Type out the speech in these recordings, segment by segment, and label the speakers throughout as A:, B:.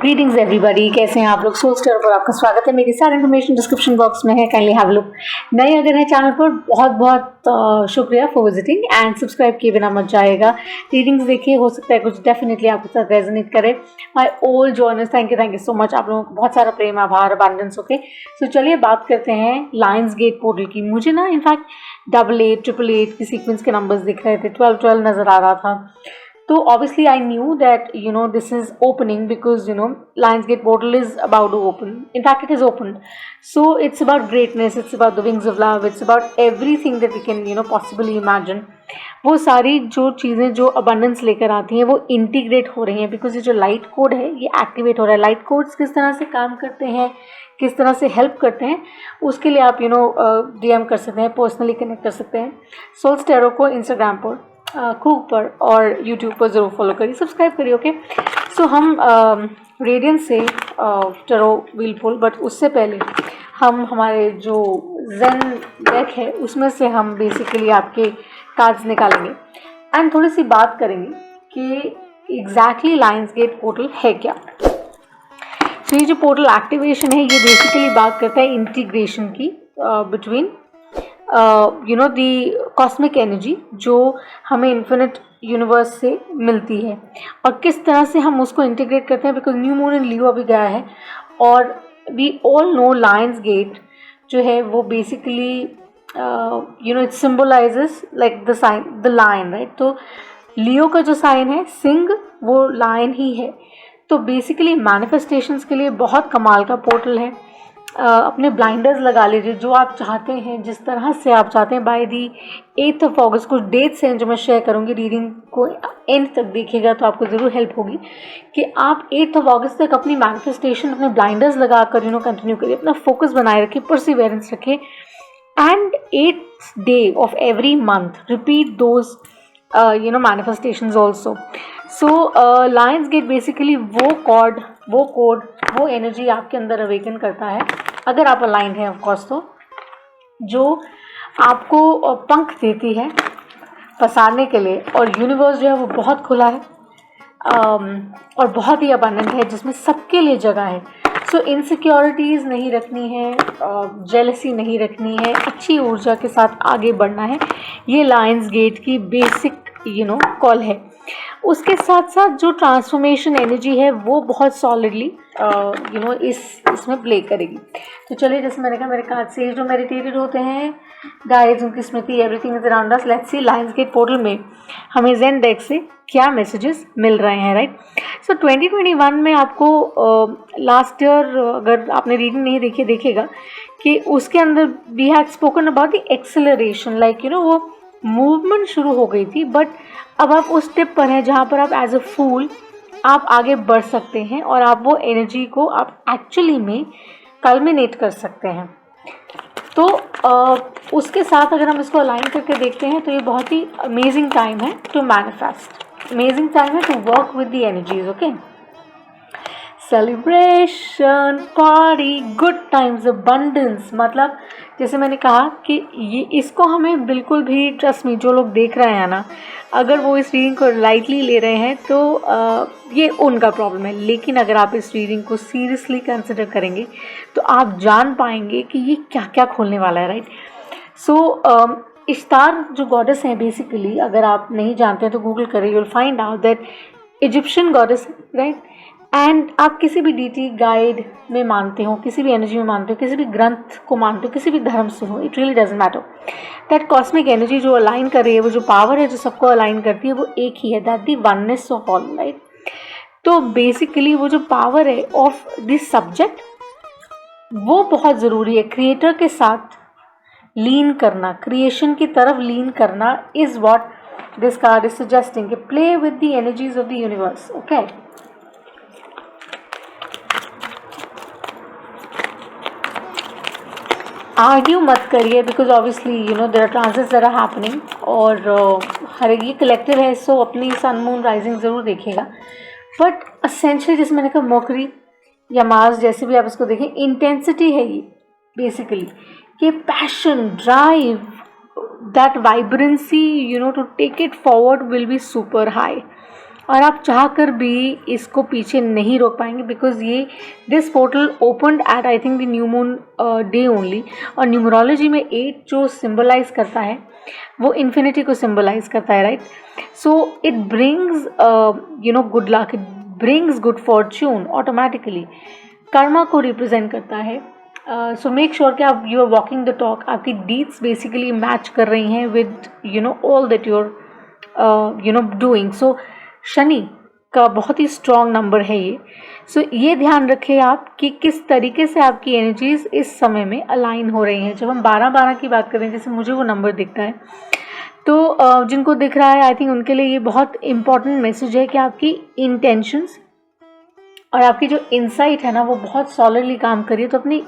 A: Greetings everybody, कैसे हैं आप लोग। सोल स्टार पर आपका स्वागत है। मेरी सारी इन्फॉर्मेशन डिस्क्रिप्शन बॉक्स में है, काइंडली हैव अ लुक। नए अगर है चैनल पर, बहुत बहुत शुक्रिया फॉर विजिटिंग एंड सब्सक्राइब किए बिना मत जाएगा। रीडिंग्स देखिए, हो सकता है कुछ डेफिनेटली आपके साथ रेजोनेट करे। My old joiners, thank you so much. आप लोगों को बहुत सारा प्रेम, आभार, अबंडेंस। ओके, सो चलिए बात करते हैं लायंस गेट पोर्टल की। मुझे ना इनफैक्ट 88, 888 की सीक्वेंस के नंबर्स दिख रहे थे, 12 नजर आ रहा था। So obviously I knew that this is opening because Lionsgate portal is about to open. In fact, it is opened. So it's about greatness, it's about the wings of love, it's about everything that we can possibly imagine. वो सारी जो चीज़ें जो abundance लेकर आती हैं वो integrate हो रही हैं, बिकॉज ये जो लाइट कोड है ये एक्टिवेट हो रहा है। लाइट कोड्स किस तरह से काम करते हैं, किस तरह से हेल्प करते हैं, उसके लिए आप DM कर सकते हैं, पर्सनली कनेक्ट कर सकते हैं। सोल स्टेरो को इंस्टाग्राम पर, कूक पर और यूट्यूब पर ज़रूर फॉलो करिए, सब्सक्राइब करिए। ओके, सो हम रेडियंस से टैरो व्हील पुल, बट उससे पहले हम हमारे जो ज़ेन डेक है उसमें से हम बेसिकली आपके कार्ड्स निकालेंगे एंड थोड़ी सी बात करेंगे कि एग्जैक्टली लायंस गेट पोर्टल है क्या। तो ये जो पोर्टल एक्टिवेशन है ये बेसिकली बात करता है इंटीग्रेशन की बिटवीन दी कॉस्मिक एनर्जी जो हमें इन्फिनिट यूनिवर्स से मिलती है और किस तरह से हम उसको इंटीग्रेट करते हैं। Because new moon in Leo अभी गया है और we all know lion's gate जो है वो basically it symbolizes like the sign the lion, right. तो लियो का जो साइन है सिंह, वो लायन ही है। तो बेसिकली मैनिफेस्टेशंस के लिए बहुत कमाल का पोर्टल है। अपने ब्लाइंडर्स लगा लीजिए, जो आप चाहते हैं, जिस तरह से आप चाहते हैं। बाय दी 8 अगस्त कुछ डेट्स हैं जो मैं शेयर करूंगी, रीडिंग को एंड तक देखिएगा तो आपको ज़रूर हेल्प होगी कि आप 8 अगस्त तक अपनी मैनिफेस्टेशन अपने ब्लाइंडर्स लगा कर कंटिन्यू करिए, अपना फोकस बनाए रखिए, परसिवेरेंस रखिए and 8th day of every month repeat those manifestations also. So lions gate basically वो कोड वो एनर्जी आपके अंदर अवेकन करता है, अगर आप अलाइंड हैं ऑफकोर्स, तो जो आपको पंख देती है पसारने के लिए। और यूनिवर्स जो है वो बहुत खुला है और बहुत ही अबंडेंट है, जिसमें सबके लिए जगह है। सो इनसिक्योरिटीज़ नहीं रखनी है, जेलसी नहीं रखनी है, अच्छी ऊर्जा के साथ आगे बढ़ना है। ये लायंस गेट की बेसिक कॉल है। उसके साथ साथ जो ट्रांसफॉर्मेशन एनर्जी है वो बहुत सॉलिडली इसमें प्ले करेगी। तो चलिए, जैसे मैंने कहा, मेरे कार्ड से जो मेडिटेटेड होते हैं, गाइड्स, उनकी स्मृति, everything is around us. Let's see lion's gate portal में हमें ज़ेन डेक से क्या मैसेजेस मिल रहे हैं, राइट। सो 2021 में आपको लास्ट ईयर अगर आपने रीडिंग नहीं देखी, देखेगा कि उसके अंदर we had spoken about the acceleration, like वो मूवमेंट शुरू हो गई थी, बट अब आप उस स्टेप पर हैं जहाँ पर आप एज अ फूल आप आगे बढ़ सकते हैं और आप वो एनर्जी को आप एक्चुअली में कल्मिनेट कर सकते हैं। तो उसके साथ अगर हम इसको अलाइन करके देखते हैं तो ये बहुत ही अमेजिंग टाइम है टू मैनिफेस्ट, अमेजिंग टाइम है to work with the energies. Okay, celebration, party, good times, abundance. मतलब जैसे मैंने कहा कि ये इसको हमें बिल्कुल भी, ट्रस्ट मी, जो लोग देख रहे हैं ना, अगर वो इस रीडिंग को लाइटली ले रहे हैं तो ये उनका प्रॉब्लम है। लेकिन अगर आप इस रीडिंग को सीरियसली कंसिडर करेंगे तो आप जान पाएंगे कि ये क्या क्या खोलने वाला है, राइट। सो इश्तार जो गॉडेस हैं, बेसिकली अगर आप नहीं जानते हैं तो गूगल करें, you will find out that Egyptian goddess, right. And आप किसी भी डीटी गाइड में मानते हो, किसी भी एनर्जी में मानते हो, किसी भी ग्रंथ को मानते हो, किसी भी धर्म से हो, it really doesn't matter. That cosmic energy जो अलाइन कर रही है, वो जो पावर है जो सबको अलाइन करती है, वो एक ही है, that the oneness of all, right. तो बेसिकली वो जो पावर है ऑफ दिस सब्जेक्ट, वो बहुत ज़रूरी है। क्रिएटर के साथ लीन करना, क्रिएशन की तरफ लीन करना is what this card is suggesting, कि play with the energies of the universe. Okay, argue मत करिए, because obviously there are trances that are happening, और हर एक ये कलेक्टिव है, सो अपनी सन मून राइजिंग ज़रूर देखिएगा। बट असेंशियली जैसे मैंने कहा, मर्करी या मार्स, जैसे भी आप इसको देखें, इंटेंसिटी है ये बेसिकली, कि passion, drive, that vibrancy to take it forward will be super high. और आप चाह कर भी इसको पीछे नहीं रोक पाएंगे, बिकॉज ये this portal opened at I think the new moon day only. और न्यूमरोलॉजी में 8 जो सिंबलाइज करता है वो इन्फिनिटी को सिंबलाइज करता है, right. So it brings good luck, it brings good fortune automatically. Karma को रिप्रेजेंट करता है। सो मेक श्योर कि आप you are walking the talk, आपकी डीड्स बेसिकली मैच कर रही हैं with all that you are doing. So Shani का बहुत ही स्ट्रॉन्ग नंबर है ये। सो ये ध्यान रखें आप कि किस तरीके से आपकी एनर्जीज इस समय में अलाइन हो रही हैं। जब हम 12-12 की बात करें, जैसे मुझे वो नंबर दिखता है, तो जिनको दिख रहा है आई थिंक उनके लिए ये बहुत इंपॉर्टेंट मैसेज है कि आपकी इंटेंशंस और आपकी जो इंसाइट है ना वो बहुत सॉलिडली काम करिए। तो अपनी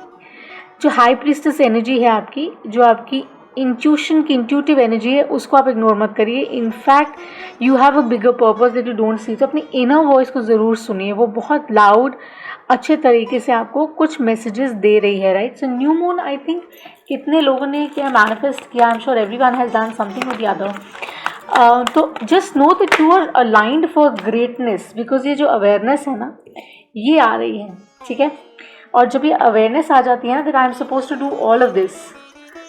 A: जो हाई प्रीस्टेस एनर्जी है आपकी, जो आपकी इंट्यूशन की इंट्यूटिव एनर्जी है, उसको आप इग्नोर मत करिए। In fact you have a bigger purpose that you don't see. तो अपनी इनर वॉइस को ज़रूर सुनिए, वो बहुत लाउड अच्छे तरीके से आपको कुछ मैसेजेस दे रही है, right. So new moon I think कितने लोगों ने क्या मैनिफेस्ट किया, I am sure everyone has done something with the other. तो just know that you are aligned for greatness, because ये जो अवेयरनेस है ना ये आ रही है, ठीक है। और जब ये अवेयरनेस आ जाती है ना that I am suppose to do all of this,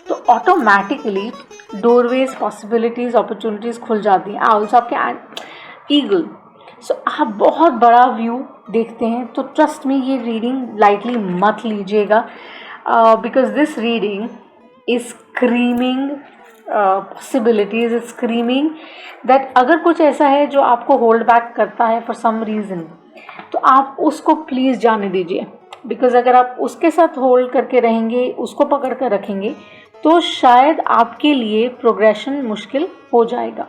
A: तो ऑटोमेटिकली डोरवेज, पॉसिबिलिटीज, अपॉर्चुनिटीज खुल जाती हैं। आल्सो आपके ईगल, सो आप बहुत बड़ा व्यू देखते हैं, तो ट्रस्ट में ये रीडिंग लाइटली मत लीजिएगा, because this reading is screaming possibilities, is screaming that अगर कुछ ऐसा है जो आपको होल्ड बैक करता है फॉर सम रीज़न, तो आप उसको प्लीज़ जाने दीजिए। बिकॉज अगर आप उसके साथ होल्ड करके रहेंगे, उसको पकड़ कर रखेंगे, तो शायद आपके लिए प्रोग्रेशन मुश्किल हो जाएगा।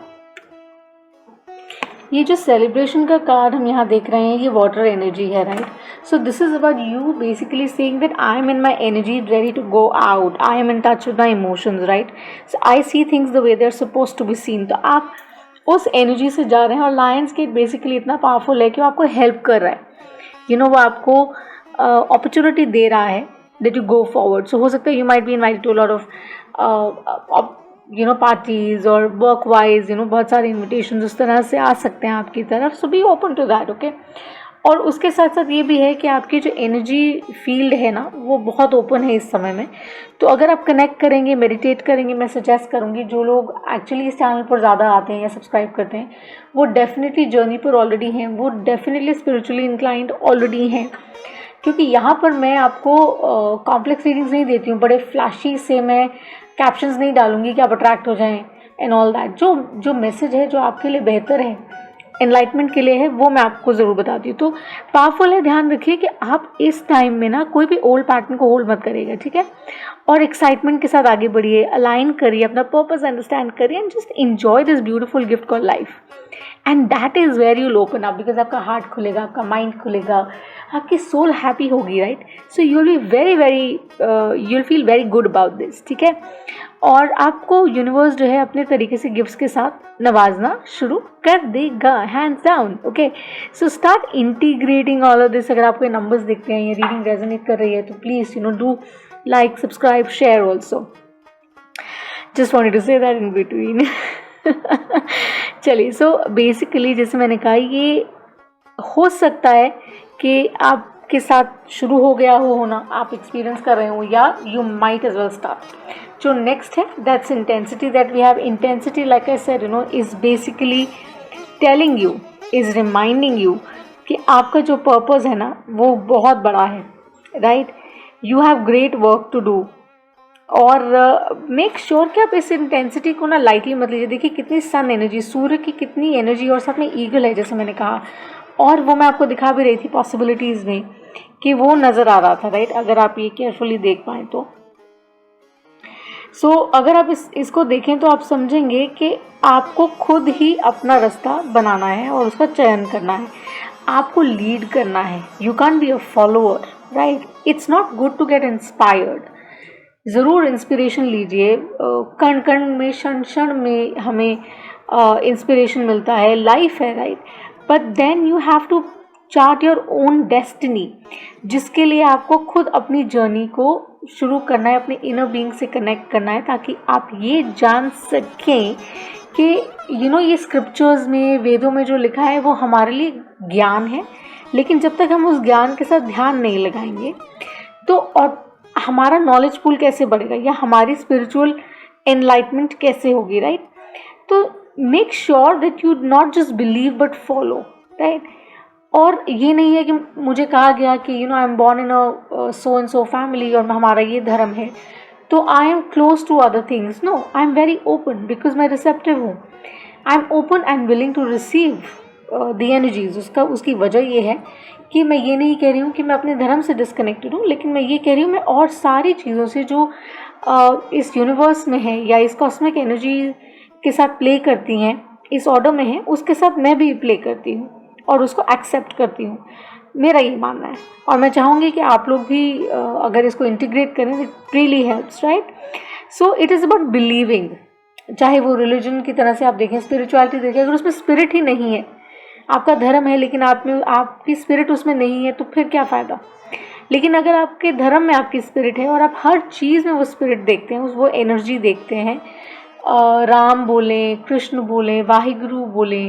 A: ये जो सेलिब्रेशन का कार्ड हम यहाँ देख रहे हैं, ये वाटर एनर्जी है, right. So this is about you basically saying that I am in my energy, ready to go out, I am in touch with my emotions, right. So I see things the way they are suppose to be seen. तो आप उस energy से जा रहे हैं, और lions gate basically इतना powerful है कि वो आपको हेल्प कर रहा है, वो आपको अपॉर्चुनिटी दे रहा है that you go forward. So हो सकता है you might be invited to a lot of parties और वर्क वाइज बहुत सारे इन्विटेशन उस तरह से आ सकते हैं आपकी तरफ। So be open to that, okay. और उसके साथ साथ ये भी है कि आपकी जो एनर्जी फील्ड है ना वो बहुत ओपन है इस समय में। तो अगर आप कनेक्ट करेंगे, मेडिटेट करेंगे, मैं सजेस्ट करूँगी जो लोग एक्चुअली इस चैनल पर ज़्यादा आते हैं या सब्सक्राइब करते हैं, वो डेफिनेटली जर्नी पर ऑलरेडी हैं, वो डेफिनेटली स्पिरिचुअली इंक्लाइंड ऑलरेडी हैं। क्योंकि यहाँ पर मैं आपको कॉम्प्लेक्स रीडिंग्स नहीं देती हूँ, बड़े फ्लैशी से मैं कैप्शंस नहीं डालूंगी कि आप अट्रैक्ट हो जाएं एंड ऑल दैट। जो मैसेज है जो आपके लिए बेहतर है, एनलाइटमेंट के लिए है, वो मैं आपको ज़रूर बताती हूँ। तो पावरफुल है, ध्यान रखिए कि आप इस टाइम में ना कोई भी ओल्ड पैटर्न को होल्ड मत करिएगा, ठीक है। और एक्साइटमेंट के साथ आगे बढ़िए, अलाइन करिए, अपना पर्पस अंडरस्टैंड करिए and just enjoy this beautiful gift call life. And that is where you open up, because आपका हार्ट खुलेगा, आपका माइंड खुलेगा, आपकी सोल हैप्पी होगी, right. So you will be very you will feel very good about this, ठीक है। और आपको यूनिवर्स जो है अपने तरीके से गिफ्ट्स के साथ नवाजना शुरू कर देगा, hands down, okay. So start integrating all of this. अगर आपको ये नंबर्स दिखते हैं, ये रीडिंग रेजोनेट कर रही है, तो please do like, subscribe, share also. Just wanted to say that in between. चलिए, सो बेसिकली जैसे मैंने कहा, ये हो सकता है कि आपके साथ शुरू हो गया हो होना, आप एक्सपीरियंस कर रहे हो, या you might as well start. जो नेक्स्ट है that's intensity that we have. Intensity like I said is basically telling you, is reminding you कि आपका जो पर्पस है ना वो बहुत बड़ा है, right. You have great work to do. और मेक श्योर कि आप इस इंटेंसिटी को ना लाइटली मत लीजिए। देखिए कितनी सन एनर्जी, सूर्य की कितनी एनर्जी, और साथ में ईगल है जैसे मैंने कहा, और वो मैं आपको दिखा भी रही थी पॉसिबिलिटीज़ में कि वो नज़र आ रहा था, राइट। अगर आप ये केयरफुली देख पाएँ तो अगर आप इसको देखें तो आप समझेंगे कि आपको खुद ही अपना रास्ता बनाना है और उसका चयन करना है, आपको लीड करना है। You can be a follower, right. It's not good to get inspired. ज़रूर इंस्पिरेशन लीजिए, कण कण में, क्षण क्षण में हमें इंस्पिरेशन मिलता है, लाइफ है, right. But then you have to chart your own destiny, जिसके लिए आपको खुद अपनी जर्नी को शुरू करना है, अपने इनर बीइंग से कनेक्ट करना है, ताकि आप ये जान सकें कि ये स्क्रिप्चर्स में, वेदों में जो लिखा है वो हमारे लिए ज्ञान है, लेकिन जब तक हम उस ज्ञान के साथ ध्यान नहीं लगाएंगे तो और हमारा नॉलेज पूल कैसे बढ़ेगा या हमारी स्पिरिचुअल एनलाइटमेंट कैसे होगी, राइट? तो make sure that you not just believe but follow, right? और ये नहीं है कि मुझे कहा गया कि I am born in a so and so family और हमारा ये धर्म है तो I am close to other things. No, I am very open because मैं रिसेप्टिव हूँ. I am open and willing to receive the energies. उसकी वजह ये है कि मैं ये नहीं कह रही हूँ कि मैं अपने धर्म से डिस्कनेक्टेड हूँ, लेकिन मैं ये कह रही हूँ मैं और सारी चीज़ों से जो इस यूनिवर्स में है या इस कॉस्मिक एनर्जी के साथ प्ले करती हैं, इस ऑर्डर में है, उसके साथ मैं भी प्ले करती हूँ और उसको एक्सेप्ट करती हूँ. मेरा ये मानना है और मैं चाहूँगी कि आप लोग भी अगर इसको इंटीग्रेट करें, it really helps, right? So it is about believing. चाहे वो रिलीजन की तरह से आप देखें, स्पिरिचुअलिटी देखें, अगर उसमें स्पिरिट ही नहीं है, आपका धर्म है लेकिन आप में आपकी स्पिरिट उसमें नहीं है, तो फिर क्या फ़ायदा? लेकिन अगर आपके धर्म में आपकी स्पिरिट है और आप हर चीज़ में वो स्पिरिट देखते हैं, वो एनर्जी देखते हैं, राम बोले, कृष्ण बोले, वाहिगुरु बोले,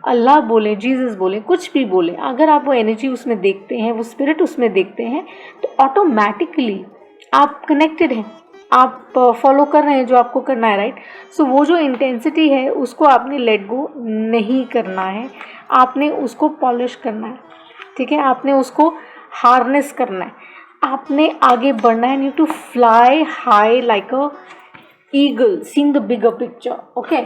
A: अल्लाह बोले, जीसस बोले, कुछ भी बोले, अगर आप वो एनर्जी उसमें देखते हैं, वो स्पिरिट उसमें देखते हैं, तो ऑटोमेटिकली आप कनेक्टेड हैं, आप फॉलो कर रहे हैं जो आपको करना है, राइट? सो वो जो इंटेंसिटी है उसको आपने लेट गो नहीं करना है, आपने उसको पॉलिश करना है, ठीक है? आपने उसको हार्नेस करना है, आपने आगे बढ़ना है. Need to fly high like a eagle, seeing the bigger picture, okay?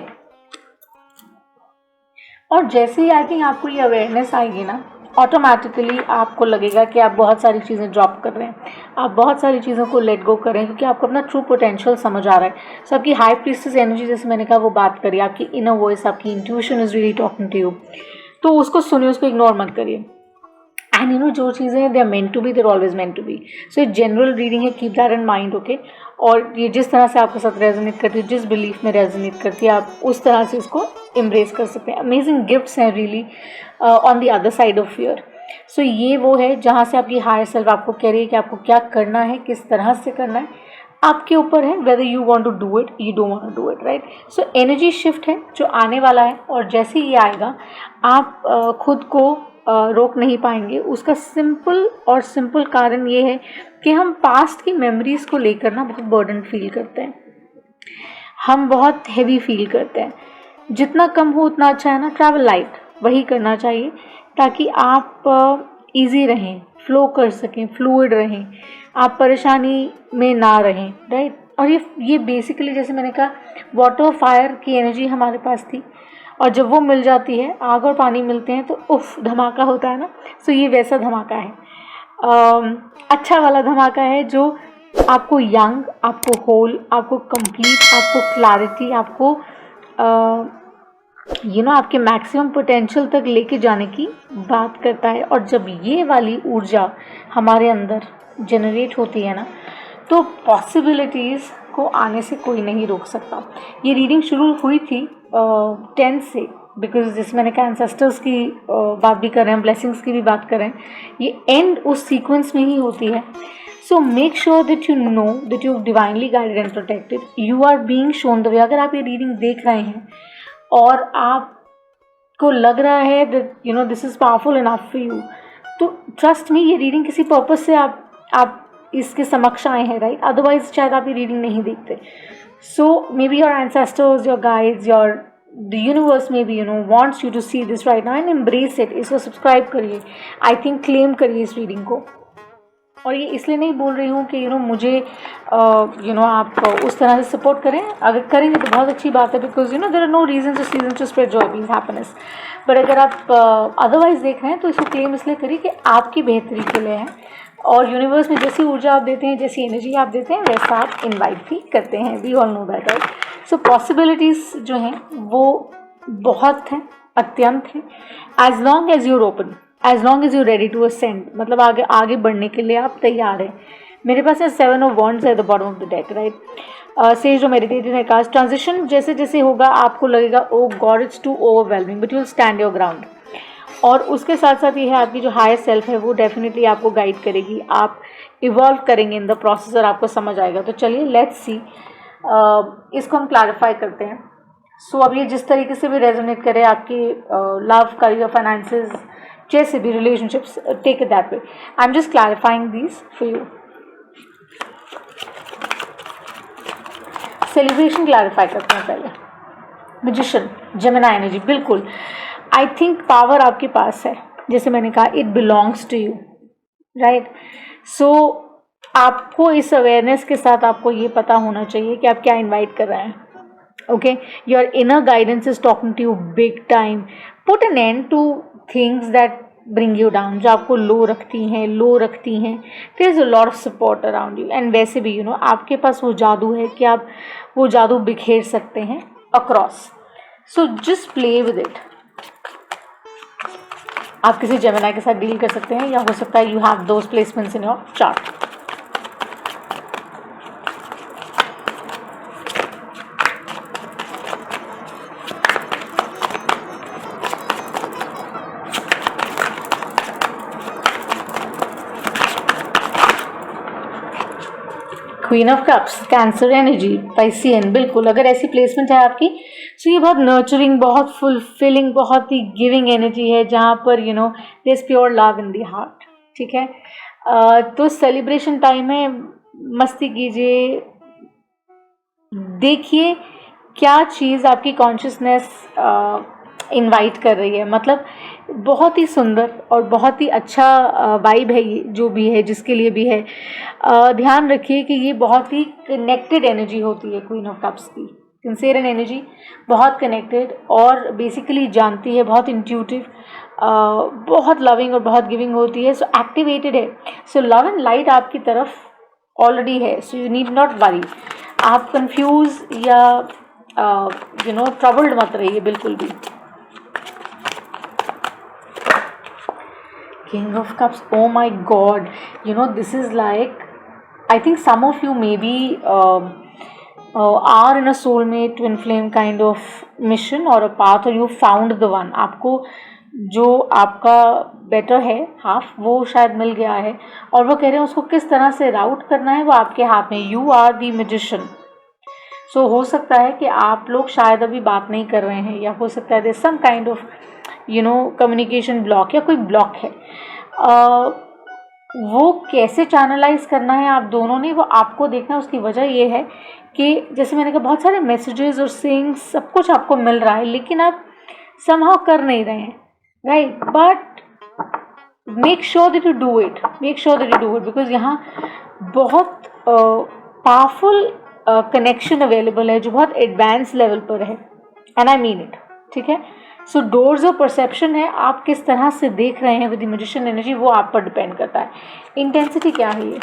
A: और जैसे ही आई थिंक आपको ये अवेयरनेस आएगी ना, ऑटोमेटिकली आपको लगेगा कि आप बहुत सारी चीज़ें ड्रॉप कर रहे हैं, आप बहुत सारी चीज़ों को लेट गो कर रहे हैं, क्योंकि आपको अपना ट्रू पोटेंशियल समझ आ रहा है. सो आपकी हाई प्रीस्टेस एनर्जी, जैसे मैंने कहा, वो बात करिए, आपकी इनर वॉइस, आपकी intuition is really talking to you. तो उसको सुनिए, उसको इग्नोर मत करिए. एंड जो चीज़ें हैं, they are meant to be, they are always meant to be. So एक जनरल रीडिंग है, keep that in mind, okay? और ये जिस तरह से आपके साथ रेजोनेट करती है, जिस बिलीफ में रेजोनेट करती है, आप उस तरह से इसको एम्ब्रेस कर सकते हैं. अमेजिंग गिफ्ट्स हैं really on the other side of fear. So ये वो है जहाँ से आपकी हायर सेल्फ आपको कह रही है कि आपको क्या करना है, किस तरह से करना है, आपके ऊपर है. Whether you want to do it, you don't want to do it, right? So energy shift है जो आने वाला है, और जैसे ही ये आएगा आप खुद को रोक नहीं पाएंगे. उसका सिंपल कारण ये है कि हम पास्ट की मेमोरीज को लेकर ना बहुत बर्डन फील करते हैं, हम बहुत हैवी फील करते हैं. जितना कम हो उतना अच्छा है ना. ट्रैवल लाइट, वही करना चाहिए ताकि आप ईजी रहें, फ्लो कर सकें, फ्लूइड रहें, आप परेशानी में ना रहें, राइट? और ये बेसिकली, जैसे मैंने कहा, वाटर फायर की एनर्जी हमारे पास थी, और जब वो मिल जाती है, आग और पानी मिलते हैं, तो उफ, धमाका होता है ना. सो ये वैसा धमाका है, अच्छा वाला धमाका है, जो आपको यंग, आपको होल, आपको कंप्लीट, आपको क्लैरिटी, आपको आपके मैक्सिमम पोटेंशियल तक लेके जाने की बात करता है. और जब ये वाली ऊर्जा हमारे अंदर जनरेट होती है ना, तो पॉसिबिलिटीज़ को आने से कोई नहीं रोक सकता. ये रीडिंग शुरू हुई थी 10 से, बिकॉज जैसे मैंने कहा, एंसेस्टर्स की बात भी कर रहे हैं, ब्लेसिंग्स की भी बात कर रहे हैं. ये एंड उस सीक्वेंस में ही होती है. So make sure that you know that you divinely guided and protected, you are being shown the way. अगर आप ये रीडिंग देख रहे हैं और आपको लग रहा है that this is powerful enough for you, तो ट्रस्ट मी, ये रीडिंग किसी पर्पज से आप इसके समक्ष आए हैं, राइट? अदरवाइज शायद आप ये रीडिंग नहीं देखते. So maybe your ancestors, your guides, your the universe maybe wants you to see this right now and embrace it. इसको सब्सक्राइब करिए, आई थिंक क्लेम करिए इस रीडिंग को. और ये इसलिए नहीं बोल रही हूँ कि मुझे आप उस तरह से सपोर्ट करें. अगर करेंगे तो बहुत अच्छी बात है, because there are no reason to spread joy, peace, happiness. But अगर आप अदरवाइज देख रहे हैं तो इसको क्लेम इसलिए करिए कि आपकी बेहतरी के लिए है. और यूनिवर्स में जैसी ऊर्जा आप देते हैं, जैसी एनर्जी आप देते हैं, वैसा आप इन्वाइट भी करते हैं. We all know that, right? So possibilities जो हैं वो बहुत हैं, अत्यंत हैं. As long as you're open, as long as you ready to ascend, मतलब आगे बढ़ने के लिए आप तैयार हैं. मेरे पास है 7 of wands at the bottom of the deck, right? Sage जो मेडिटेटेड है, कास्ट ट्रांजिशन जैसे जैसे होगा आपको लगेगा oh god it's too overwhelming, but you will stand your ground. और उसके साथ साथ ये है, आपकी जो हायर सेल्फ है वो डेफिनेटली आपको गाइड करेगी. आप इवॉल्व करेंगे इन द प्रोसेस और आपको समझ आएगा. तो चलिए, लेट्स सी, इसको हम क्लैरिफाई करते हैं. सो अब ये जिस तरीके से भी रेजोनेट करे आपके लव, करियर, फाइनेंसेस, जैसे भी relationships, take it that way. I am just clarifying these for you. Celebration clarify करते हैं पहले. मैजिशियन, जेमिनी एनर्जी, बिल्कुल. आई थिंक पावर आपके पास है, जैसे मैंने कहा it belongs to you, right. So आपको इस अवेयरनेस के साथ आपको ये पता होना चाहिए कि आप क्या इनवाइट कर रहे हैं. Okay, your inner guidance is talking to you big time. Put an end to things that bring you down, जो आपको लो रखती हैं, there is a lot of support around you. And वैसे भी आपके पास वो जादू है कि आप वो जादू बिखेर सकते हैं across. So just play with it. आप किसी जेमिनी के साथ डील कर सकते हैं, या हो सकता है you have those placements in your chart. Queen of cups, cancer energy, Piscean, बिल्कुल. अगर ऐसी प्लेसमेंट है आपकी, तो ये बहुत नर्चरिंग, बहुत फुलफिलिंग, बहुत ही गिविंग एनर्जी है, जहाँ पर there is pure love in the heart. ठीक है. तो सेलिब्रेशन टाइम है, मस्ती कीजिए, देखिए क्या चीज़ आपकी कॉन्शियसनेस इनवाइट कर रही है. मतलब बहुत ही सुंदर और बहुत ही अच्छा वाइब है ये, जो भी है, जिसके लिए भी है. ध्यान रखिए कि ये बहुत ही कनेक्टेड एनर्जी होती है क्वीन ऑफ कप्स की. सिंसियर एनर्जी, बहुत कनेक्टेड और बेसिकली जानती है, बहुत इंट्यूटिव, बहुत लविंग और बहुत गिविंग होती है. सो एक्टिवेटेड है. सो लव एंड लाइट आपकी तरफ ऑलरेडी है. So you need not worry. आप कंफ्यूज या ट्रबल्ड मत रहिए बिल्कुल भी. King of Cups, oh my God, this is like, I think some of you maybe are in a soulmate twin flame kind of mission or a path, or you found the one. आपको जो आपका better है half, वो शायद मिल गया है, और वो कह रहे हैं उसको किस तरह से राउट करना है वो आपके हाथ में. You are the magician. So हो सकता है कि आप लोग शायद अभी बात नहीं कर रहे हैं, या हो सकता है there some kind of communication block, या कोई ब्लॉक है. वो कैसे चैनलाइज करना है आप दोनों ने, वो आपको देखना है. उसकी वजह ये है कि जैसे मैंने कहा, बहुत सारे मैसेजेस और सिंग्स, सब कुछ आपको मिल रहा है, लेकिन आप समहाउ कर नहीं रहे हैं, right. But make sure that you do it, because यहाँ बहुत पावरफुल कनेक्शन अवेलेबल है, जो बहुत एडवांस लेवल पर है. And I mean it. ठीक है. सो डोर्स ऑफ परसेप्शन है, आप किस तरह से देख रहे हैं विद द मैजिशियन एनर्जी, वो आप पर डिपेंड करता है. इंटेंसिटी क्या है ये?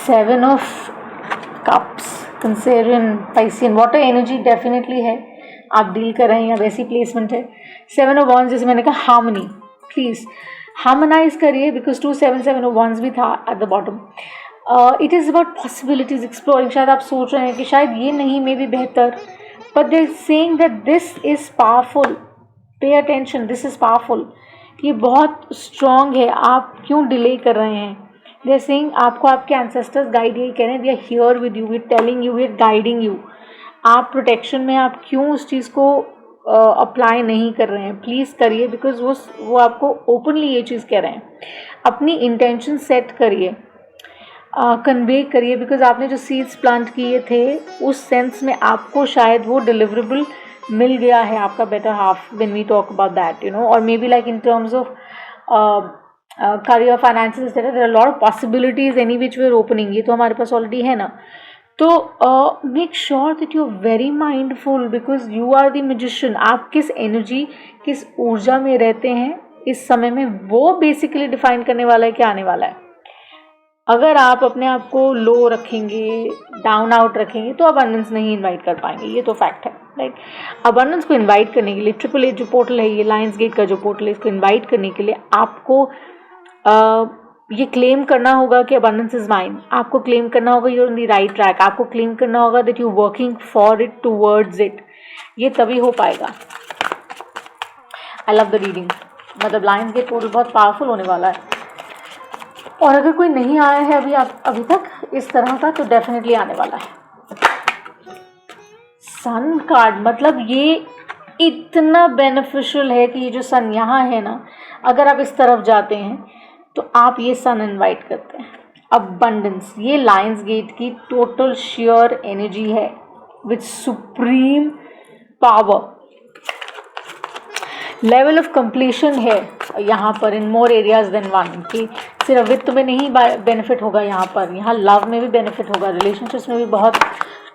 A: Seven of cups, कंसेरियन, Piscean, water energy definitely है. आप डील कर रहे हैं या वैसी प्लेसमेंट है. सेवन ऑफ वॉन्ड्स, जैसे मैंने कहा, हार्मनी, प्लीज हार्मोनाइज करिए, बिकॉज 277 ऑफ वॉन्ड्स भी था at the bottom. It is about possibilities exploring. शायद आप सोच रहे हैं कि शायद ये नहीं, मे बी बेहतर, but they are saying that this is powerful. Pay attention, this is powerful. ये बहुत स्ट्रॉन्ग है. आप क्यों डिले कर रहे हैं? दे आर सेइंग, आपको आपके एंसेस्टर्स गाइड यही कह रहे हैं, we are here with you, we are telling you, we are guiding you. आप प्रोटेक्शन में, आप क्यों उस चीज़ को अप्लाई नहीं कर रहे हैं? प्लीज़ करिए, बिकॉज वो आपको ओपनली ये चीज़ कह रहे हैं. अपनी इंटेंशन सेट करिए, कन्वे करिए, बिकॉज आपने जो सीड्स प्लांट किए थे, उस सेंस में आपको शायद वो डिलीवरेबल मिल गया है, आपका better half, when we talk about that, और maybe like in terms of career, finances, etc. there are a lot of possibilities any which we are opening. ये तो हमारे पास ऑलरेडी है ना. तो make sure that you are very mindful, because you are the magician. आप किस energy, किस ऊर्जा में रहते हैं इस समय में, वो बेसिकली डिफाइन करने वाला है क्या आने वाला है. अगर आप अपने आप को लो रखेंगे, डाउन आउट रखेंगे, तो अबंडेंस नहीं इन्वाइट कर पाएंगे. ये तो फैक्ट है, राइट. अबंडेंस को इन्वाइट करने के लिए, 888 जो पोर्टल है, ये लायंस गेट का जो पोर्टल है, इसको इन्वाइट करने के लिए आपको ये क्लेम करना होगा कि अबंडेंस इज माइन. आपको क्लेम करना होगा you are on the right track. आपको क्लेम करना होगा that you working for it, towards it. ये तभी हो पाएगा. I love the reading. मतलब लायंस गेट पोर्टल बहुत पावरफुल होने वाला है. और अगर कोई नहीं आया है अभी तक इस तरह का, तो डेफिनेटली आने वाला है। सन कार्ड मतलब ये इतना बेनिफिशियल है कि ये जो सन यहाँ है ना, अगर आप इस तरफ जाते हैं तो आप ये सन इनवाइट करते हैं। अबंडेंस, ये लायंस गेट की टोटल शेयर एनर्जी है with supreme power. Level of completion है यहाँ पर इन मोर एरियाज देन वन, कि सिर्फ वित्त में नहीं बेनिफिट होगा यहाँ पर, यहाँ लव में भी बेनिफिट होगा, रिलेशनशिप्स में भी बहुत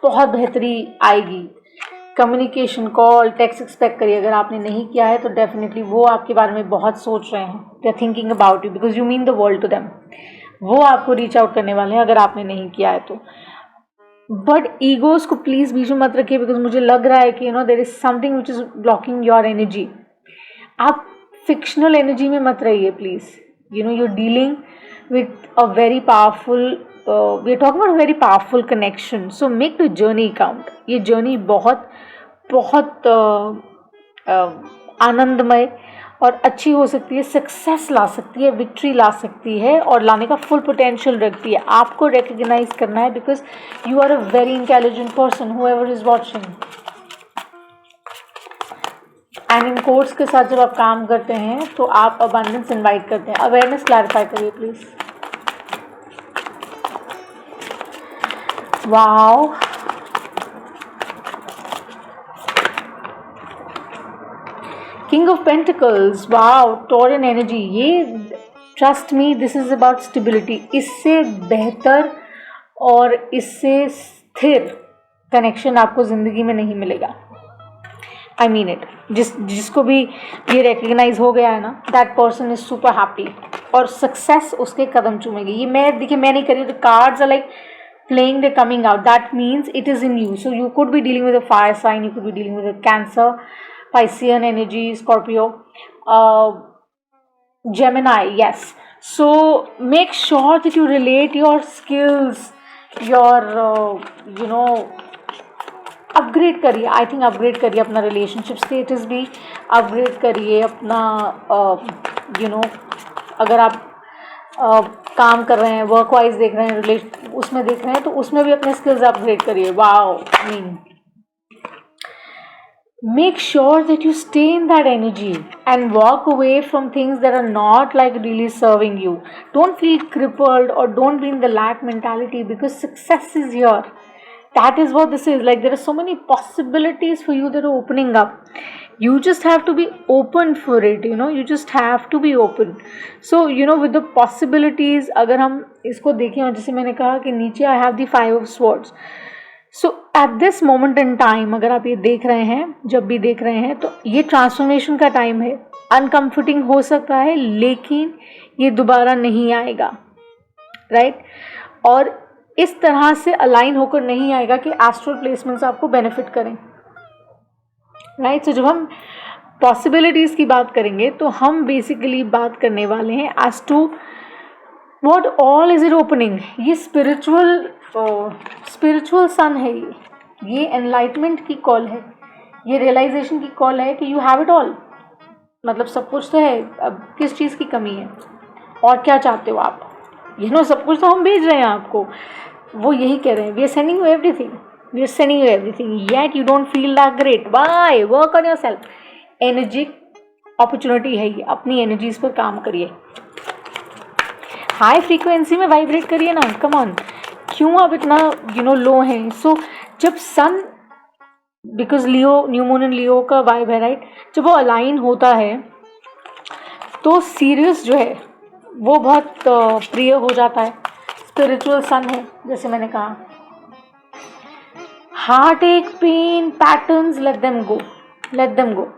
A: बहुत बेहतरी आएगी। कम्युनिकेशन, कॉल, टेक्स्ट एक्सपेक्ट करिए। अगर आपने नहीं किया है तो डेफिनेटली वो आपके बारे में बहुत सोच रहे हैं, they are thinking about you because you mean the world to them. वो आपको रीच आउट करने वाले हैं अगर आपने नहीं किया है तो। बट ईगोज को प्लीज बीच में मत रखिए, बिकॉज मुझे लग रहा है कि you know there is something which is blocking your energy. आप फिक्शनल एनर्जी में मत रहिए please. You know, you are dealing with a very powerful, we are talking about very powerful connection, so make the journey count. ये journey बहुत बहुत आनंदमय और अच्छी हो सकती है, सक्सेस ला सकती है, विक्ट्री ला सकती है और लाने का फुल पोटेंशियल रखती है। आपको रिकग्नाइज करना है because you are a very intelligent person whoever is watching. And in course के साथ जब आप काम करते हैं तो आप अबंडेंस इनवाइट करते हैं। अवेयरनेस क्लैरिफाई करिए please. Wow, king of pentacles, wow, Taurean energy. ये trust me, this is about stability. इससे बेहतर और इससे स्थिर कनेक्शन आपको जिंदगी में नहीं मिलेगा। I mean it. जिसको भी ये रिकग्नाइज हो गया है ना, that person is super happy और सक्सेस उसके कदम चूमेगी। ये मैं देखिए, मैं नहीं करी, the cards are like playing, they're coming out. That means it is in you. So you could be dealing with a fire sign, you could be dealing with a Cancer, Piscean energy, Scorpio, Gemini, yes. So make sure that you relate your skills, your upgrade करिए। I think upgrade करिए अपना relationship status भी, upgrade करिए अपना अगर आप काम कर रहे हैं, वर्क वाइज देख रहे हैं, उसमें देख रहे हैं तो उसमें भी अपने स्किल्स अपग्रेड करिए। Wow, mean make sure that you stay in that energy and walk away from things that are not like really serving you. Don't feel crippled or don't be in the lack mentality because success is here. That is what this is. Like, there are so many possibilities for you that are opening up. You just have to be open for it, you just have to be open. So with the possibilities, अगर हम इसको देखें, और जैसे मैंने कहा कि नीचे I have the 5 of swords. So at this moment in time, अगर आप ये देख रहे हैं, जब भी देख रहे हैं, तो ये ट्रांसफॉर्मेशन का टाइम है। अनकम्फर्टिंग हो सकता है लेकिन ये दोबारा नहीं आएगा, राइट? और इस तरह से अलाइन होकर नहीं आएगा कि एस्ट्रल प्लेसमेंट्स आपको बेनिफिट करें, राइट? सो जब हम पॉसिबिलिटीज़ की बात करेंगे तो हम बेसिकली बात करने वाले हैं as to what all is it opening. ये स्पिरिचुअल सन है, ये एनलाइटमेंट की कॉल है, ये रियलाइजेशन की कॉल है कि यू हैव इट ऑल। मतलब सब कुछ तो है, अब किस चीज़ की कमी है और क्या चाहते हो आप? सब कुछ तो हम भेज रहे हैं आपको। वो यही कह रहे हैं, we are sending you everything, we are sending you everything, yet you don't feel that great. Bye, work on yourself. Energy opportunity है ये, अपनी एनर्जीज पर काम करिए, हाई फ्रीक्वेंसी में वाइब्रेट करिए ना। कम ऑन, क्यों आप इतना लो हैं? सो जब sun, because Leo, new moon in Leo का वाइब है, राइट? जब वो अलाइन होता है तो सीरियस जो है वो बहुत प्रिय हो जाता है। स्पिरिचुअल सन है, जैसे मैंने कहा। Heartache, pain, patterns, let them go, let them go,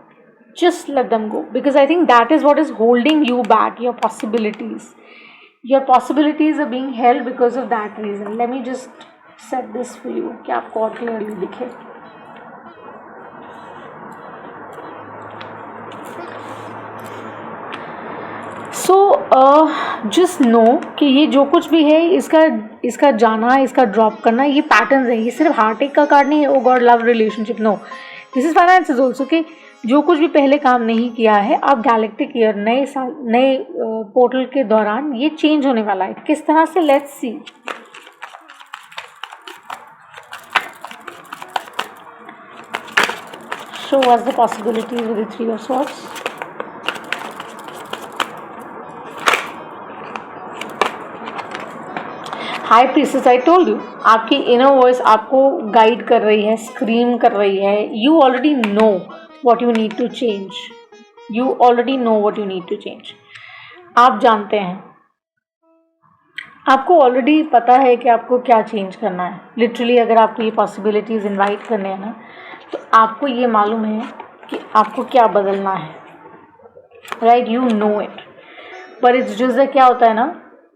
A: just let them go, because I think that is what is holding you back. Your possibilities are being held because of that reason. Let me just set this for you कि आपको और clearly दिखे। So just no कि ये जो कुछ भी है, इसका जाना, इसका ड्रॉप करना, ये पैटर्न्स है। ये सिर्फ हार्ट एक का कार्ड नहीं है, oh god, love, relationship, no, this is finance is also. कि जो कुछ भी पहले काम नहीं किया है, अब गैलेक्टिक ईयर नए साल नए पोर्टल के दौरान ये चेंज होने वाला है। किस तरह से, let's see. Show us the possibilities with the three of swords. High priestess, I told you, आपकी इनर वॉइस आपको गाइड कर रही है, स्क्रीम कर रही है। You already know what you need to change. You already know what you need to change. आप जानते हैं, आपको ऑलरेडी पता है कि आपको क्या चेंज करना है। लिटरली अगर आपको ये पॉसिबिलिटीज़ इनवाइट करने हैं ना, तो आपको ये मालूम है कि आपको क्या बदलना है, राइट, यू नो इट। पर इट्स जस्ट क्या होता है ना,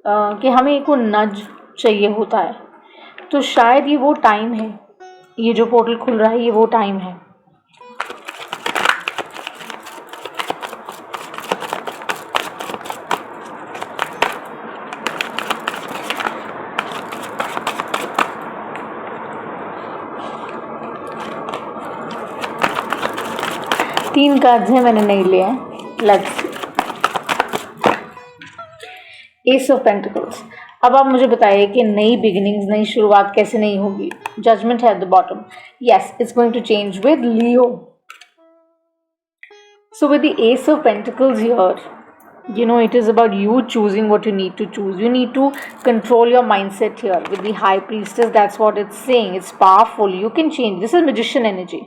A: कि हमें एक वो नज चाहिए होता है। तो शायद ये वो टाइम है, ये जो पोर्टल खुल रहा है ये वो टाइम है। तीन कार्ड्स हैं, मैंने नहीं लिए हैं। Let's S of pentacles. अब आप मुझे बताइए कि नई बिगिनिंग्स, नई शुरुआत कैसे नहीं होगी। जजमेंट है at the bottom. Yes, it's going to change with Leo. So with the ace of pentacles here, you know, it is about you choosing what you need to choose. You need to control your mindset here with the high priestess. That's what it's saying. It's powerful. You can change. This is magician energy.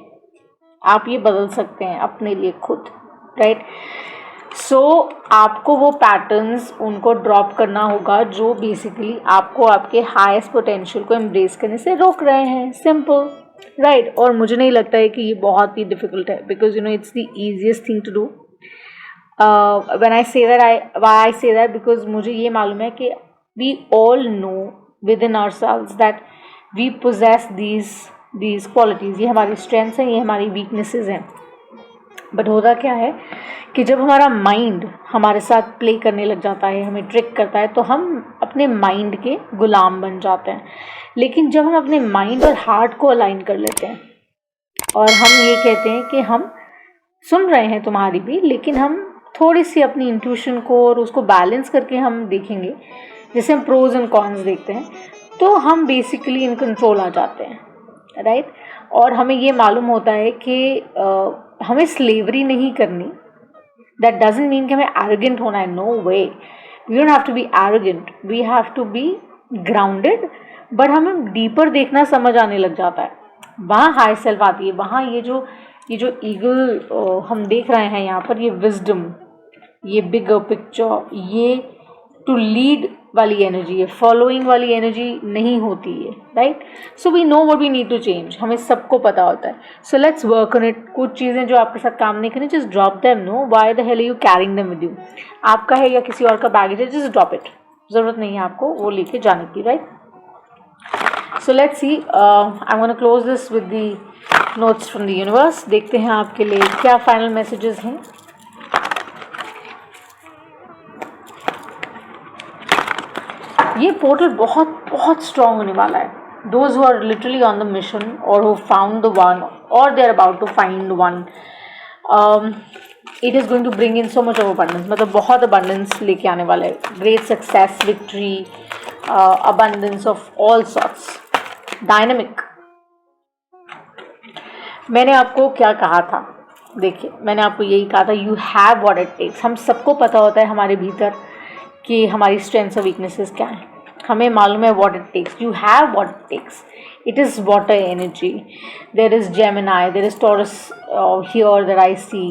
A: आप ये बदल सकते हैं अपने लिए खुद, right. So आपको वो पैटर्न्स उनको ड्रॉप करना होगा जो बेसिकली आपको आपके हाईएस्ट पोटेंशियल को एम्ब्रेस करने से रोक रहे हैं। Simple, right. और मुझे नहीं लगता है कि ये बहुत ही डिफिकल्ट है, because you know it's the easiest thing to do. When I say that, why I say that, because मुझे ये मालूम है कि we all know within ourselves that we possess these qualities. ये हमारी स्ट्रेंथ्स हैं, ये हमारी वीकनेसेस हैं। बट होता क्या है कि जब हमारा माइंड हमारे साथ प्ले करने लग जाता है, हमें ट्रिक करता है, तो हम अपने माइंड के गुलाम बन जाते हैं। लेकिन जब हम अपने माइंड और हार्ट को अलाइन कर लेते हैं और हम ये कहते हैं कि हम सुन रहे हैं तुम्हारी भी, लेकिन हम थोड़ी सी अपनी इंट्यूशन को और उसको बैलेंस करके हम देखेंगे, जैसे हम प्रोज एंड कॉन्स देखते हैं, तो हम बेसिकली इन कंट्रोल आ जाते हैं, राइट। और हमें ये मालूम होता है कि हमें स्लेवरी नहीं करनी। दैट डजंट मीन कि हमें एरोगेंट होना है, no way. We don't have to be arrogant, we have to be grounded. But हमें डीपर देखना समझ आने लग जाता है, वहाँ हाई सेल्फ आती है, वहाँ ये जो ईगल हम देख रहे हैं यहाँ पर, ये विजडम, ये बिगर पिक्चर, ये टू लीड वाली एनर्जी है, फॉलोइंग वाली एनर्जी नहीं होती है, right. So we know what we need to change, हमें सबको पता होता है। So let's work on it. कुछ चीज़ें जो आपके साथ काम नहीं करनी, just drop them. No, why the hell are you carrying them with you? आपका है या किसी और का बैगेज है, जस्ट ड्रॉप इट। ज़रूरत नहीं है आपको वो लेके जाने की, right. So let's see, I am gonna close this with the notes from the universe. देखते हैं आपके लिए क्या फाइनल मैसेजेस हैं। ये पोर्टल बहुत बहुत स्ट्रॉन्ग होने वाला है। Those who are literally on the mission और हु फाउंड द वन और they are about to find one, it is going to bring in so much of abundance. मतलब बहुत अबंडेंस लेके आने वाला है, great success, victory, abundance of all sorts, dynamic. मैंने आपको क्या कहा था? देखिए, मैंने आपको यही कहा था, you have what it takes. हम सबको पता होता है हमारे भीतर कि हमारी स्ट्रेंथ्स और वीकनेसेस क्या हैं। हमें मालूम है what it takes, you have what it takes. It is water energy, there is Gemini, there is Taurus here that I see,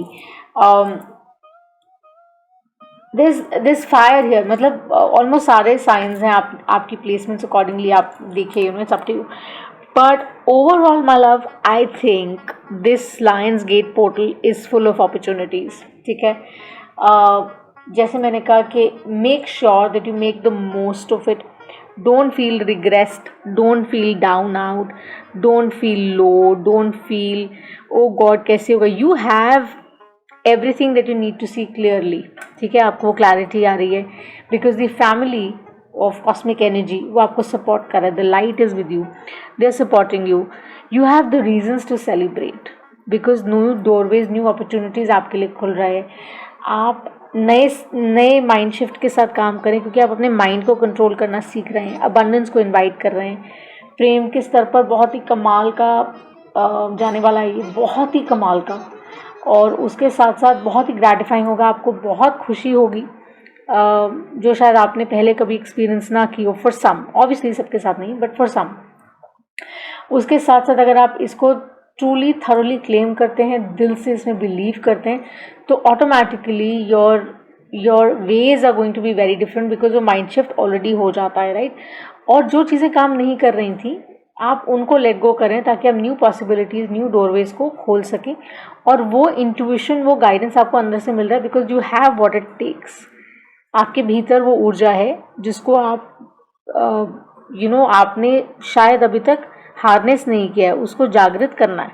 A: this fire here. मतलब ऑलमोस्ट सारे साइंस हैं, आपकी प्लेसमेंट्स अकॉर्डिंगली आप देखिए, you know, it's up to you. But overall my love, I think this lions gate portal is full of opportunities, ठीक है। जैसे मैंने कहा कि make sure that you make the most of it. Don't feel regressed, don't feel down out, don't feel low, don't feel oh god कैसे होगा। You have everything that you need to see clearly, ठीक है। आपको वो clarity आ रही है because the family of cosmic energy वो आपको सपोर्ट कर रहा है। The light is with you, they are supporting you, you have the reasons to celebrate. Because new doorways, new opportunities आपके लिए खुल रहे हैं। आप नए माइंड शिफ्ट के साथ काम करें, क्योंकि आप अपने माइंड को कंट्रोल करना सीख रहे हैं, अबंडेंस को इनवाइट कर रहे हैं। प्रेम के स्तर पर बहुत ही कमाल का जाने वाला है, ये बहुत ही कमाल का, और उसके साथ साथ बहुत ही ग्रेटिफाइंग होगा, आपको बहुत खुशी होगी जो शायद आपने पहले कभी एक्सपीरियंस ना की हो, फॉर सम, ऑब्वियसली सबके साथ नहीं, बट फॉर सम। उसके साथ साथ अगर आप इसको ट्रूली थरोली क्लेम करते हैं, दिल से इसमें बिलीव करते हैं, तो automatically your ways are going to be very different, because वो माइंड शिफ्ट ऑलरेडी हो जाता है, राइट। और जो चीज़ें काम नहीं कर रही थी, आप उनको लेट गो करें, ताकि आप न्यू पॉसिबिलिटीज़, न्यू डोरवेज को खोल सकें। और वो इंट्यूशन, वो गाइडेंस आपको अंदर से मिल रहा है, because you have what it takes. आपके भीतर वो ऊर्जा है जिसको आप आपने शायद अभी तक हार्नेस नहीं किया है, उसको जागृत करना है,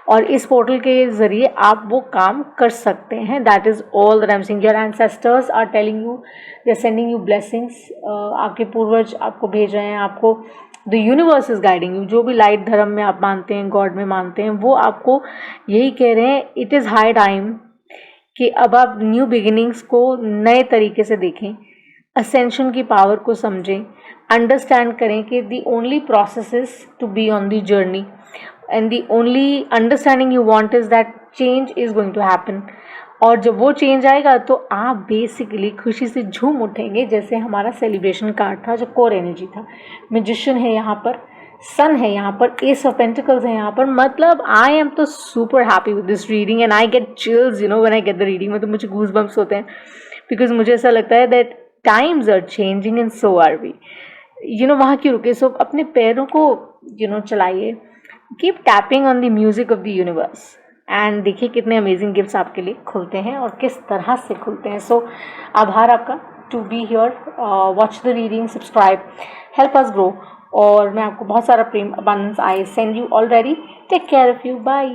A: और इस पोर्टल के ज़रिए आप वो काम कर सकते हैं। That is all that I am saying. Your ancestors are telling you, they are sending you blessings. आपके पूर्वज आपको भेज रहे हैं, आपको the universe is guiding you. जो भी लाइट धर्म में आप मानते हैं, गॉड में मानते हैं, वो आपको यही कह रहे हैं, इट इज़ हाई टाइम कि अब आप न्यू बिगिनिंग्स को नए तरीके से देखें, असेंशन की पावर को समझें, अंडरस्टैंड करें कि the only process is to be on the journey, and the only understanding you want is that change is going to happen. और जब वो चेंज आएगा तो आप बेसिकली खुशी से झूम उठेंगे, जैसे हमारा सेलिब्रेशन कार्ड था, जो कोर एनर्जी था। मैजिशियन है यहाँ पर, सन है यहाँ पर, एस ऑफ पेंटिकल्स है यहाँ पर। मतलब आई एम तो super happy with this reading, and I get chills when I get the reading. मतलब मुझे गूज बम्प्स होते हैं, बिकॉज मुझे ऐसा लगता है that times are changing and so are we. वहाँ क्यों रुके? सो अपने पैरों को चलाइए, keep tapping on the music of the universe, and देखिए कितने अमेजिंग गिफ्ट्स आपके लिए खुलते हैं और किस तरह से खुलते हैं। सो आभार आपका to be here, watch the reading, subscribe, help us grow. और मैं आपको बहुत सारा प्रेम, abundance I send you already. Take care of you, bye.